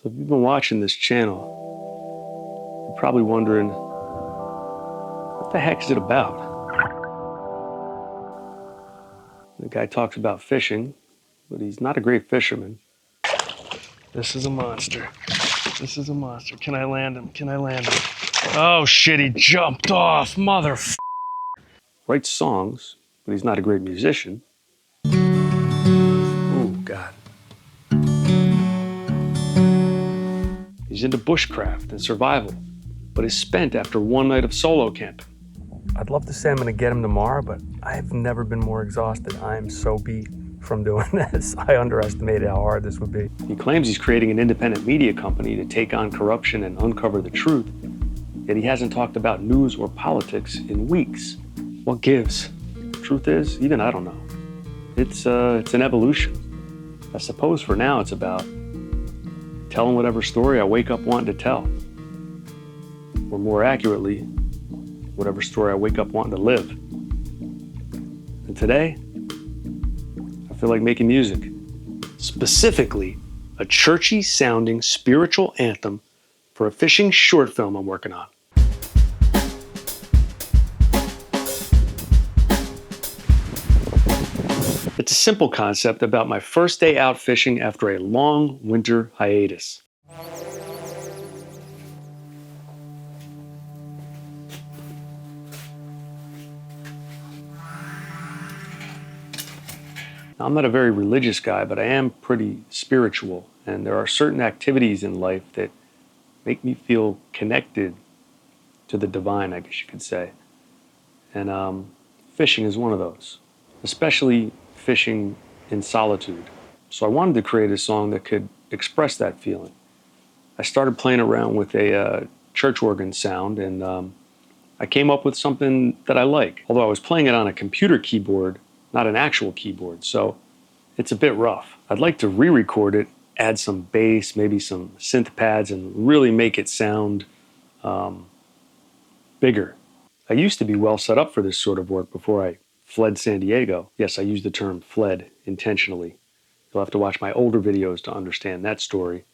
So if you've been watching this channel, you're probably wondering, what the heck is it about? The guy talks about fishing, but he's not a great fisherman. This is a monster. This is a monster. Can I land him? Can I land him? Oh shit, he jumped off, mother f***. Writes songs, but he's not a great musician. Oh God. He's into bushcraft and survival, but is spent after one night of solo camping. I'd love to say I'm gonna get him tomorrow, but I've never been more exhausted. I'm so beat from doing this. I underestimated how hard this would be. He claims he's creating an independent media company to take on corruption and uncover the truth, yet he hasn't talked about news or politics in weeks. What gives? Truth is, even I don't know. It's an evolution. I suppose for now it's about telling whatever story I wake up wanting to tell. Or more accurately, whatever story I wake up wanting to live. And today, I feel like making music. Specifically, a churchy sounding spiritual anthem for a fishing short film I'm working on. It's a simple concept about my first day out fishing after a long winter hiatus. Now, I'm not a very religious guy, but I am pretty spiritual, and there are certain activities in life that make me feel connected to the divine, I guess you could say. And fishing is one of those, especially fishing in solitude. So I wanted to create a song that could express that feeling. I started playing around with a church organ sound, and I came up with something that I like. Although I was playing it on a computer keyboard, not an actual keyboard, so it's a bit rough. I'd like to re-record it, add some bass, maybe some synth pads, and really make it sound bigger. I used to be well set up for this sort of work before I fled San Diego. Yes, I use the term fled intentionally. You'll have to watch my older videos to understand that story.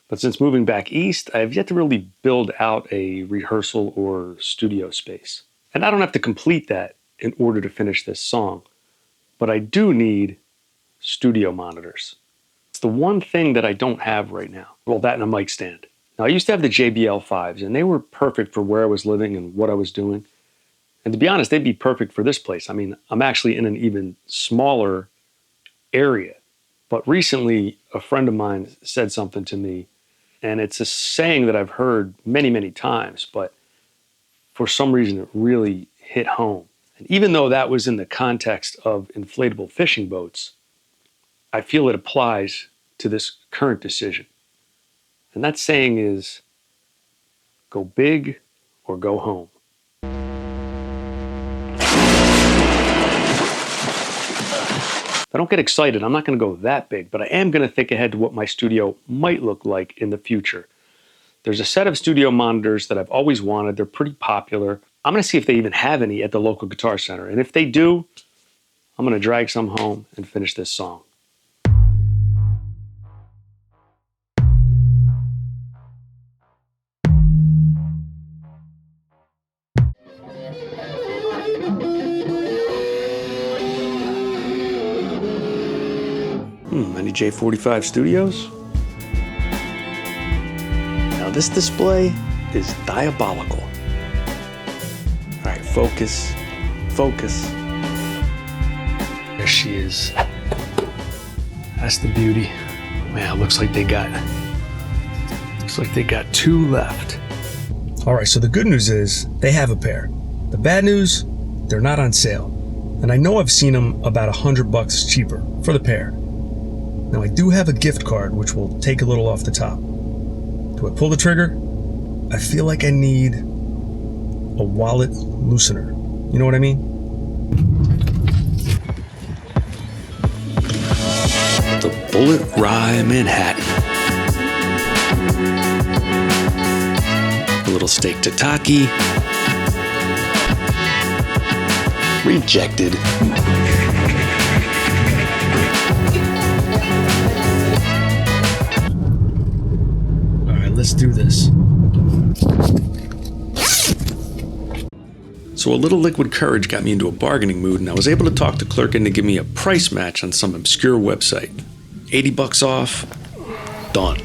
But since moving back east, I have yet to really build out a rehearsal or studio space. And I don't have to complete that in order to finish this song. But I do need studio monitors. It's the one thing that I don't have right now. Well, that and a mic stand. Now, I used to have the JBL 5s, and they were perfect for where I was living and what I was doing. And to be honest, they'd be perfect for this place. I mean, I'm actually in an even smaller area. But recently, a friend of mine said something to me, and it's a saying that I've heard many, many times, but for some reason, it really hit home. And even though that was in the context of inflatable fishing boats, I feel it applies to this current decision. And that saying is, go big or go home. If I don't get excited, I'm not going to go that big, but I am going to think ahead to what my studio might look like in the future. There's a set of studio monitors that I've always wanted. They're pretty popular. I'm going to see if they even have any at the local Guitar Center. And if they do, I'm going to drag some home and finish this song. Any J45 Studios? Now this display is diabolical. All right, focus, focus. There she is. That's the beauty. Man, looks like they got two left. All right, so the good news is they have a pair. The bad news, they're not on sale. And I know I've seen them about $100 cheaper for the pair. Now I do have a gift card, which will take a little off the top. Do I pull the trigger? I feel like I need a wallet loosener. You know what I mean? The Bullet Rye Manhattan. A little steak tataki. Rejected. let's do this. So a little liquid courage got me into a bargaining mood, and I was able to talk the clerk into give me a price match on some obscure website. $80 off. Done.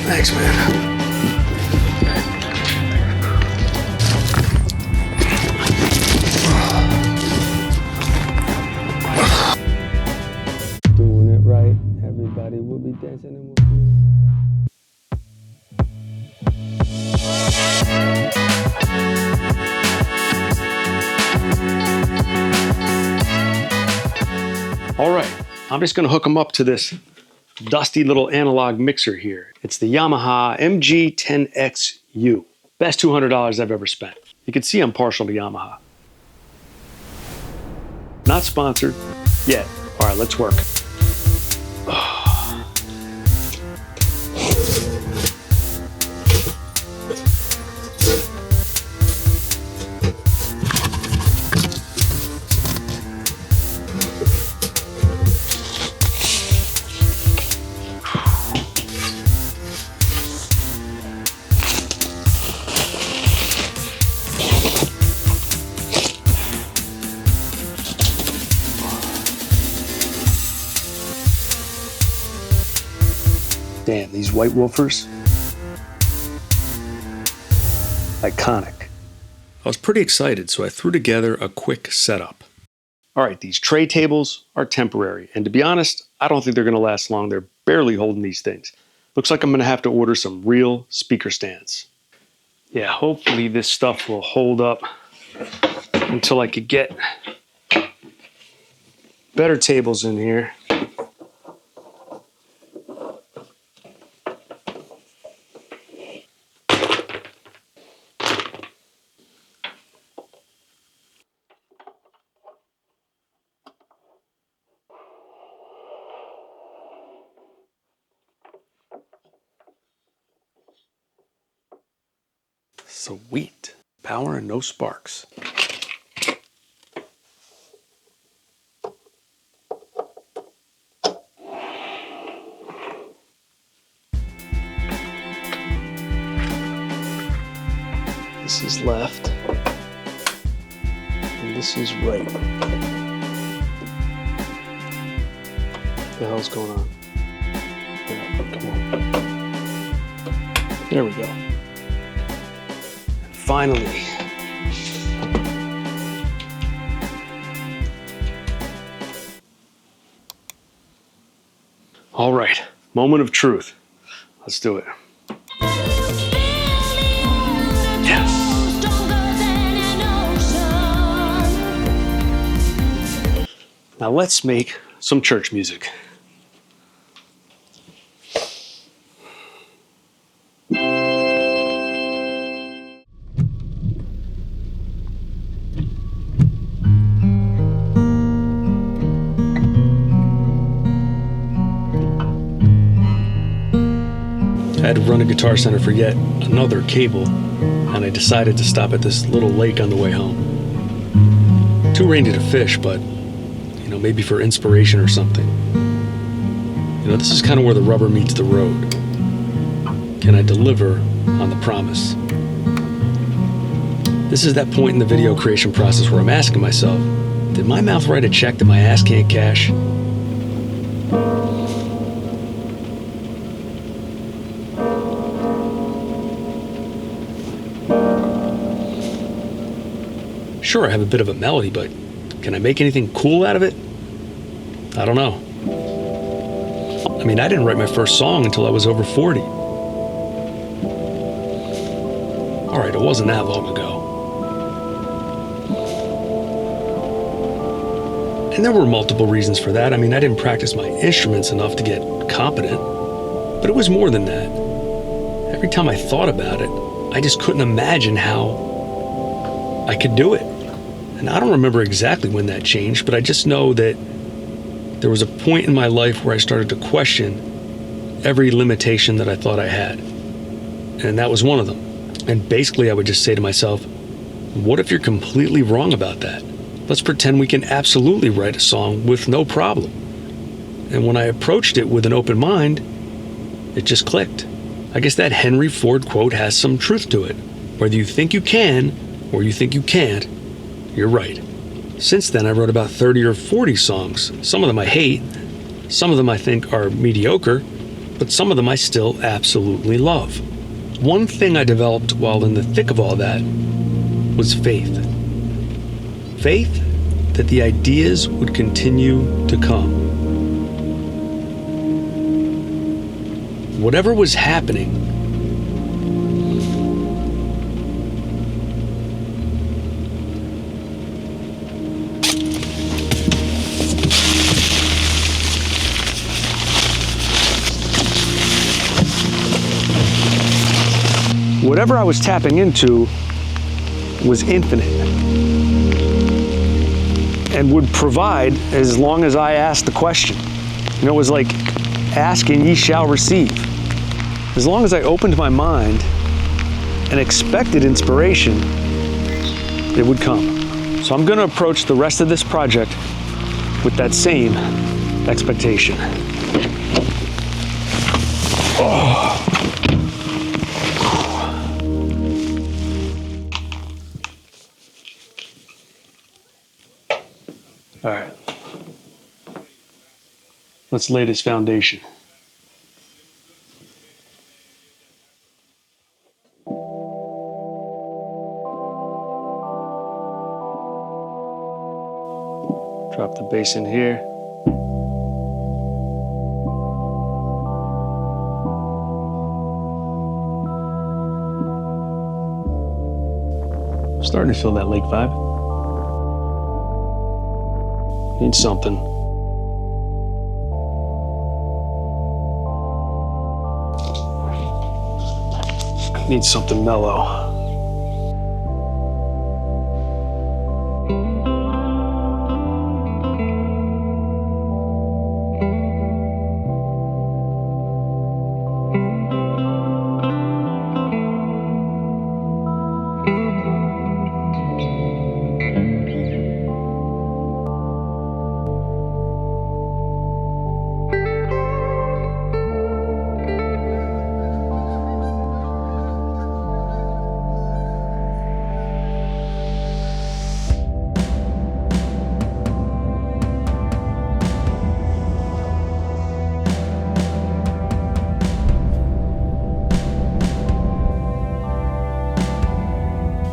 Thanks, man. Doing it right. Everybody will be dancing and we'll be... All right, I'm just gonna hook them up to this dusty little analog mixer here. It's the Yamaha MG10XU. Best $200 I've ever spent. You can see I'm partial to Yamaha. Not sponsored yet. All right, let's work. Damn, these white woofers. Iconic. I was pretty excited, so I threw together a quick setup. All right, these tray tables are temporary, and to be honest, I don't think they're gonna last long. They're barely holding these things. Looks like I'm gonna have to order some real speaker stands. Yeah, hopefully this stuff will hold up until I could get better tables in here. Sweet. Power and no sparks. This is left. And this is right. What the hell's going on? Come on. There we go. Finally. All right, moment of truth. Let's do it. Yes. Now let's make some church music. I had to run to Guitar Center for yet another cable, and I decided to stop at this little lake on the way home. Too rainy to fish, but, you know, maybe for inspiration or something. You know, this is kind of where the rubber meets the road. Can I deliver on the promise? This is that point in the video creation process where I'm asking myself, did my mouth write a check that my ass can't cash? Sure, I have a bit of a melody, but can I make anything cool out of it? I don't know. I mean, I didn't write my first song until I was over 40. All right, it wasn't that long ago. And there were multiple reasons for that. I mean, I didn't practice my instruments enough to get competent, but it was more than that. Every time I thought about it, I just couldn't imagine how I could do it. And I don't remember exactly when that changed, but I just know that there was a point in my life where I started to question every limitation that I thought I had. And that was one of them. And basically I would just say to myself, what if you're completely wrong about that? Let's pretend we can absolutely write a song with no problem. And when I approached it with an open mind, it just clicked. I guess that Henry Ford quote has some truth to it. Whether you think you can or you think you can't, you're right. Since then, I wrote about 30 or 40 songs. Some of them I hate, some of them I think are mediocre, but some of them I still absolutely love. One thing I developed while in the thick of all that was faith. Faith that the ideas would continue to come. Whatever was happening, whatever I was tapping into was infinite and would provide as long as I asked the question. You know, it was like, ask and ye shall receive. As long as I opened my mind and expected inspiration, it would come. So I'm going to approach the rest of this project with that same expectation. Oh. All right. Let's lay this foundation. Drop the bass in here. I'm starting to feel that lake vibe. Need something. Need something mellow.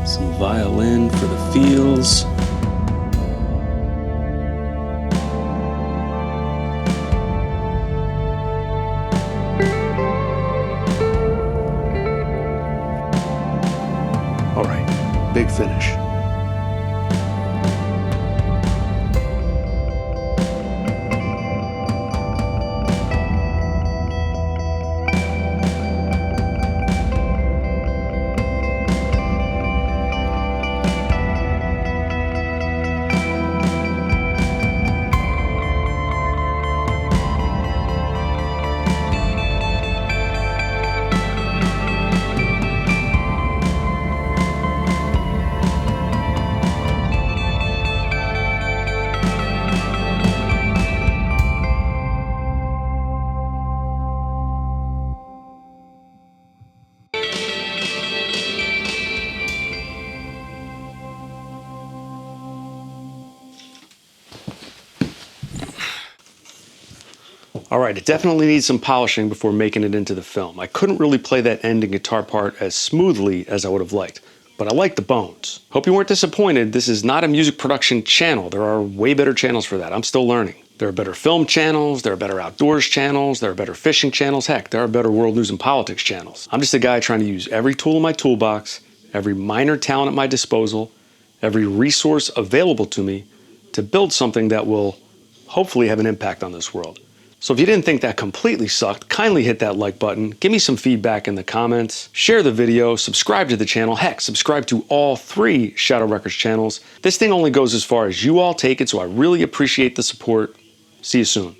Some violin for the feels. All right, big finish. All right, it definitely needs some polishing before making it into the film. I couldn't really play that ending guitar part as smoothly as I would have liked, but I like the bones. Hope you weren't disappointed. This is not a music production channel. There are way better channels for that. I'm still learning. There are better film channels, there are better outdoors channels, there are better fishing channels. Heck, there are better world news and politics channels. I'm just a guy trying to use every tool in my toolbox, every minor talent at my disposal, every resource available to me to build something that will hopefully have an impact on this world. So if you didn't think that completely sucked, kindly hit that like button, give me some feedback in the comments, share the video, subscribe to the channel, heck, subscribe to all 3 Shadow Records channels. This thing only goes as far as you all take it, so I really appreciate the support. See you soon.